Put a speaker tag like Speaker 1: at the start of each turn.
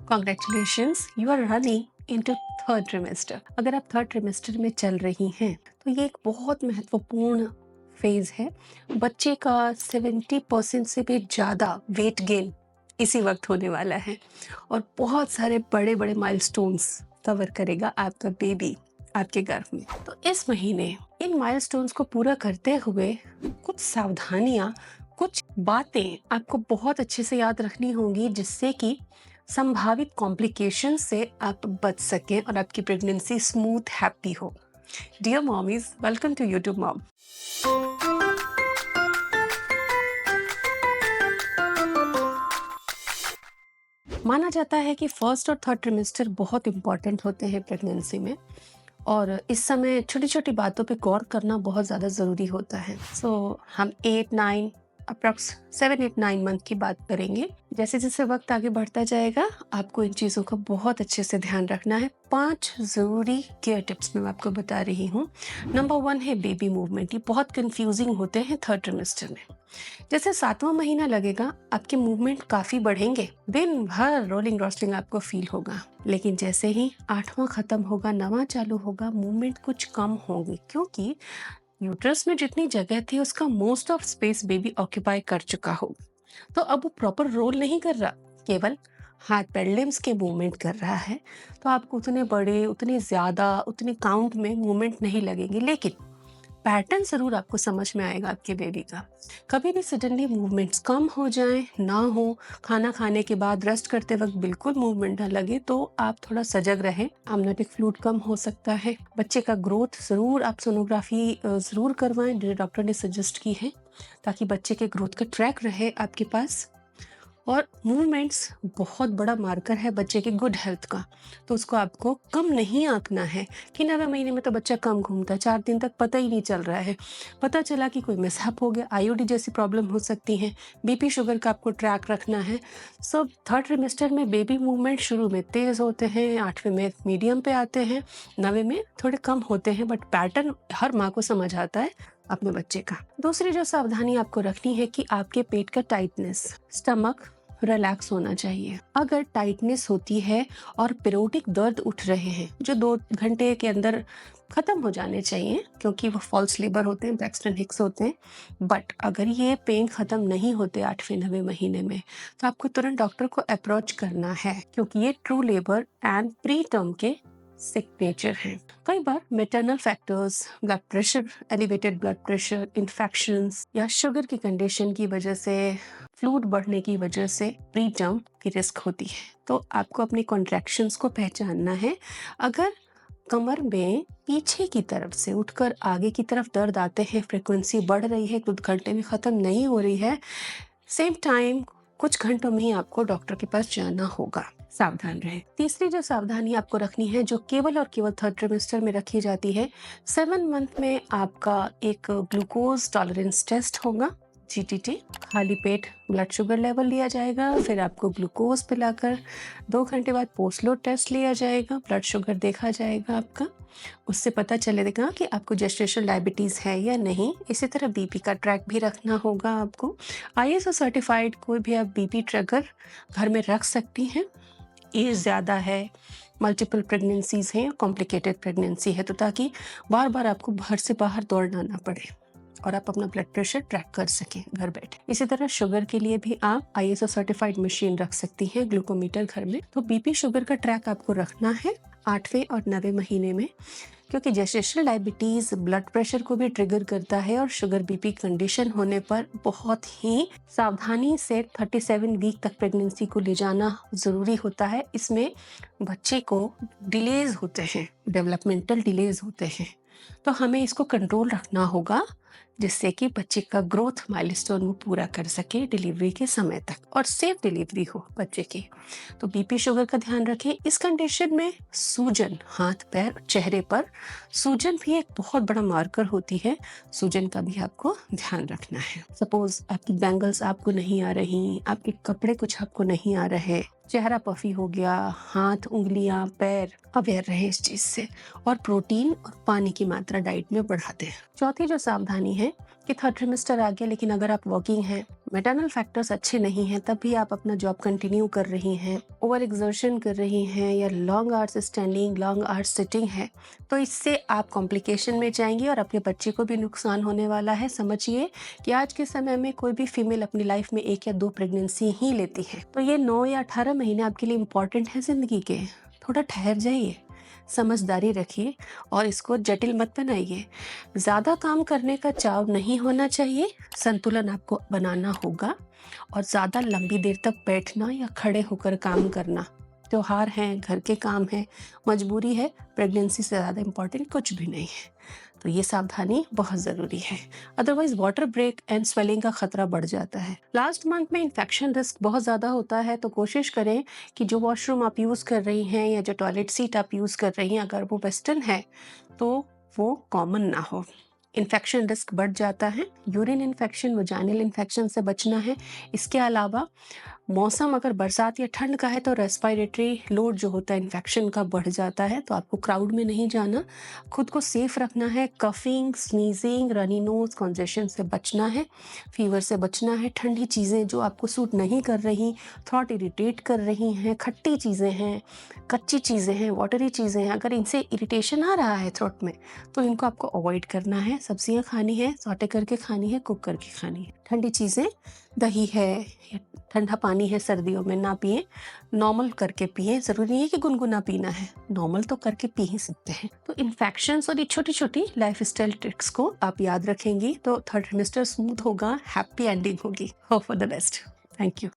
Speaker 1: Congratulations, you are running into third trimester. अगर आप third trimester में चल रही हैं तो ये एक बहुत महत्वपूर्ण फेज है। बच्चे का 70% से भी ज़्यादा वेट गेन इसी वक्त होने वाला है और बहुत सारे बड़े बड़े माइलस्टोन्स कवर करेगा आपका बेबी आपके गर्भ में। तो इस महीने इन माइलस्टोन्स को पूरा करते हुए कुछ सावधानियां, कुछ बातें आपको बहुत अच्छे से याद रखनी होंगी जिससे कि संभावित कॉम्प्लिकेशन से आप बच सकें और आपकी प्रेगनेंसी स्मूथ हैप्पी हो। Dear mommies, welcome to YouTube mom. माना जाता है कि फर्स्ट और थर्ड ट्रिमेस्टर बहुत इंपॉर्टेंट होते हैं प्रेगनेंसी में और इस समय छोटी छोटी बातों पे गौर करना बहुत ज़्यादा ज़रूरी होता है। हम 8-9 अप्रॉक्स 7-8-9 मंथ की बात करेंगे। जैसे जैसे वक्त आगे बढ़ता जाएगा आपको इन चीज़ों का बहुत अच्छे से ध्यान रखना है। 5 ज़रूरी केयर टिप्स मैं आपको बता रही हूँ। नंबर 1 है बेबी मूवमेंट। ये बहुत कंफ्यूजिंग होते हैं थर्ड ट्रिमेस्टर में। जैसे 7वां महीना लगेगा आपके मूवमेंट काफी बढ़ेंगे, दिन भर रोलिंग रोस्लिंग आपको फील होगा। लेकिन जैसे ही 8वां खत्म होगा, 9वां चालू होगा, मूवमेंट कुछ कम होगी क्योंकि यूट्रस में जितनी जगह थी उसका most of space baby occupy कर चुका हो। तो अब वो प्रॉपर रोल नहीं कर रहा, केवल हाथ पैर लिम्स के मूवमेंट कर रहा है। तो आपको उतने बड़े, उतने ज्यादा, उतने काउंट में मूवमेंट नहीं लगेंगे, लेकिन पैटर्न जरूर आपको समझ में आएगा आपके बेबी का। कभी भी सडनली मूवमेंट्स कम हो जाए, ना हो, खाना खाने के बाद रेस्ट करते वक्त बिल्कुल मूवमेंट ना लगे तो आप थोड़ा सजग रहें। amniotic फ्लूइड कम हो सकता है। बच्चे का ग्रोथ जरूर आप सोनोग्राफी जरूर करवाएं, जो डॉक्टर ने सजेस्ट की है, ताकि बच्चे के ग्रोथ का ट्रैक रहे आपके पास। और मूवमेंट्स बहुत बड़ा मार्कर है बच्चे के गुड हेल्थ का, तो उसको आपको कम नहीं आंकना है कि 9वें महीने में तो बच्चा कम घूमता है, 4 दिन तक पता ही नहीं चल रहा है, पता चला कि कोई मिसहैप हो गया, आईओडी जैसी प्रॉब्लम हो सकती है, बीपी शुगर का आपको ट्रैक रखना है। सब थर्ड ट्रिमेस्टर में बेबी मूवमेंट शुरू में तेज होते हैं, 8वें में मीडियम पे आते हैं, 9वें में थोड़े कम होते हैं, बट पैटर्न हर माँ को समझ आता है अपने बच्चे का। दूसरी जो सावधानी आपको रखनी है कि आपके पेट का टाइटनेस, स्टमक रिलैक्स होना चाहिए। अगर टाइटनेस होती है और पीरियोडिक दर्द उठ रहे हैं जो 2 घंटे के अंदर खत्म हो जाने चाहिए, क्योंकि वो फॉल्स लेबर होते हैं, ब्रैक्सटन हिक्स होते हैं, बट अगर ये पेन खत्म नहीं होते 8वें 9वें महीने में तो आपको तुरंत डॉक्टर को अप्रोच करना है, क्योंकि ये true labour and preterm के सिग्नेचर हैं। कई बार maternal factors, blood pressure, elevated blood pressure, infections या शुगर की कंडीशन की वजह से, फ्लूइड बढ़ने की वजह से प्री टर्म की रिस्क होती है। तो आपको अपनी कॉन्ट्रैक्शंस को पहचानना है। अगर कमर में पीछे की तरफ से उठकर आगे की तरफ दर्द आते हैं, फ्रीक्वेंसी बढ़ रही है, कुछ घंटे में खत्म नहीं हो रही है, सेम टाइम कुछ घंटों में ही आपको डॉक्टर के पास जाना होगा। सावधान रहे। तीसरी जो सावधानी आपको रखनी है, जो केवल और केवल थर्ड ट्रिमेस्टर में रखी जाती है, 7 मंथ में आपका एक ग्लूकोज टॉलरेंस टेस्ट होगा, जीटीटी। खाली पेट ब्लड शुगर लेवल लिया जाएगा, फिर आपको ग्लूकोज पिलाकर 2 घंटे बाद पोस्ट लोड टेस्ट लिया जाएगा, ब्लड शुगर देखा जाएगा आपका। उससे पता चलेगा कि आपको जेस्टेशनल डायबिटीज है या नहीं। इसी तरह बीपी का ट्रैक भी रखना होगा आपको। आईएसओ सर्टिफाइड कोई भी आप बीपी ट्रैकर घर में रख सकती हैं। एज ज़्यादा है, मल्टीपल प्रेगनेंसीज हैं, कॉम्प्लिकेटेड प्रेगनेंसी है, तो ताकि बार बार आपको घर से बाहर दौड़ना ना पड़े और आप अपना ब्लड प्रेशर ट्रैक कर सकें घर बैठे। इसी तरह शुगर के लिए भी आप आईएसओ सर्टिफाइड मशीन रख सकती हैं, ग्लूकोमीटर घर में। तो बीपी शुगर का ट्रैक आपको रखना है 8वें और 9वें महीने में, क्योंकि जेस्टेशनल डायबिटीज ब्लड प्रेशर को भी ट्रिगर करता है और शुगर बीपी कंडीशन होने पर बहुत ही सावधानी से 37 वीक तक प्रेगनेंसी को ले जाना जरूरी होता है। इसमें बच्चे को डिलेज होते हैं, डेवलपमेंटल डिलेज होते हैं, तो हमें इसको कंट्रोल रखना होगा जिससे कि बच्चे का ग्रोथ माइलस्टोन वो पूरा कर सके डिलीवरी के समय तक और सेफ डिलीवरी हो बच्चे की। तो बीपी शुगर का ध्यान रखें। इस कंडीशन में सूजन, हाथ पैर चेहरे पर सूजन भी एक बहुत बड़ा मार्कर होती है, सूजन का भी आपको ध्यान रखना है। सपोज आपकी बैंगल्स आपको नहीं आ रही, आपके कपड़े कुछ आपको नहीं आ रहे, चेहरा पफी हो गया, हाथ, उंगलियां, पैर, अवेयर रहे इस चीज से, और प्रोटीन और पानी की मात्रा डाइट में बढ़ा दें। चौथी जो सावधानी है कि थर्ड ट्रिमेस्टर आ गया, लेकिन अगर आप वर्किंग हैं, मैटरनल फैक्टर्स अच्छे नहीं हैं तब भी आप अपना जॉब कंटिन्यू कर रही हैं, ओवर एग्जर्शन कर रही हैं या long hours standing, long hours sitting है, तो इससे आप कॉम्प्लिकेशन में जाएंगी और आपके बच्चे को भी नुकसान होने वाला है। समझिए कि आज के समय में कोई भी फीमेल अपनी लाइफ में 1 या 2 प्रेगनेंसी ही लेती है, तो ये 9 या 18 महीने आपके लिए इम्पॉर्टेंट है ज़िंदगी के। थोड़ा ठहर जाइए, समझदारी रखिए और इसको जटिल मत बनाइए। ज़्यादा काम करने का चाव नहीं होना चाहिए, संतुलन आपको बनाना होगा। और ज़्यादा लंबी देर तक बैठना या खड़े होकर काम करना, त्योहार हैं, घर के काम हैं, मजबूरी है, प्रेगनेंसी से ज़्यादा इम्पॉर्टेंट कुछ भी नहीं है। तो ये सावधानी बहुत ज़रूरी है, otherwise water break and swelling का खतरा बढ़ जाता है। लास्ट मंथ में इन्फेक्शन रिस्क बहुत ज़्यादा होता है, तो कोशिश करें कि जो वॉशरूम आप यूज़ कर रही हैं या जो टॉयलेट सीट आप यूज़ कर रही हैं, अगर वो वेस्टर्न है तो वो कॉमन ना हो। इन्फेक्शन रिस्क बढ़ जाता है, यूरिन इन्फेक्शन, वजाइनल इन्फेक्शन से बचना है। इसके अलावा मौसम अगर बरसात या ठंड का है तो रेस्पिरेटरी लोड जो होता है इन्फेक्शन का बढ़ जाता है, तो आपको क्राउड में नहीं जाना, खुद को सेफ रखना है। Coughing, sneezing, runny nose, congestion से बचना है, फीवर से बचना है। ठंडी चीज़ें जो आपको सूट नहीं कर रही, थ्रॉट इरिटेट कर रही हैं, खट्टी चीज़ें हैं, कच्ची चीज़ें हैं, वाटरी चीज़ें हैं, अगर इनसे इरिटेशन आ रहा है थ्रोट में तो इनको आपको अवॉइड करना है। सब्जियां खानी है, सॉटे करके खानी है, कुक करके खानी है। ठंडी चीज़ें, दही है या ठंडा पानी है, सर्दियों में ना पिए, नॉर्मल करके पिए। ज़रूरी नहीं है कि गुनगुना पीना है, नॉर्मल तो करके पी ही सकते हैं। तो इन्फेक्शंस और ये छोटी छोटी लाइफ स्टाइल ट्रिक्स को आप याद रखेंगी तो थर्ड ट्रिमेस्टर स्मूथ होगा, हैप्पी एंडिंग होगी। Hope for the best. Thank you.